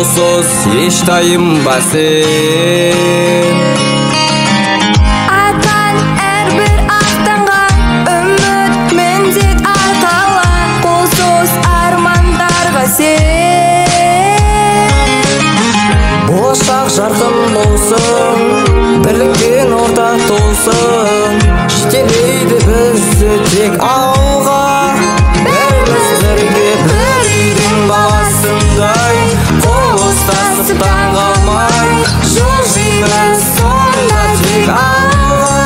колсуз эч тайынба сен. Атан әрбір ақтанға үміт міндет арқала, қолсыз армандарға сен. Болашақ жарқын болсын, бірлікпен ортақ толсын, жетелейді бізді тек алға. Бәріміз бірге бір үйдің баласындай, қол ұстасып таң қалмай, жылжимыз сонда тек алға.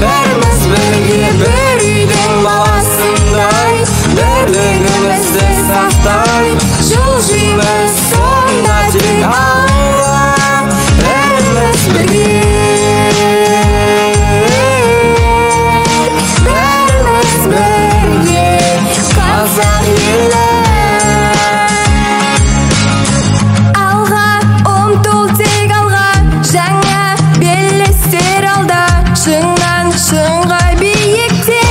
Бәріміз бірге бір үйдің баласындай, бірлігімізді сақтай, жылжимыз сонда тек алға. Бәріміз бірге, бәріміз бірге, қазақ елі. Алға ұмтыл тек алға, жаңа белестер алда, шыңнан шыңға биікте.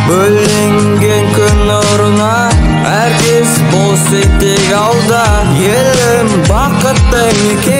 Бөлінген күн нұрына әркез болса тек алда, елім бақытты мекен.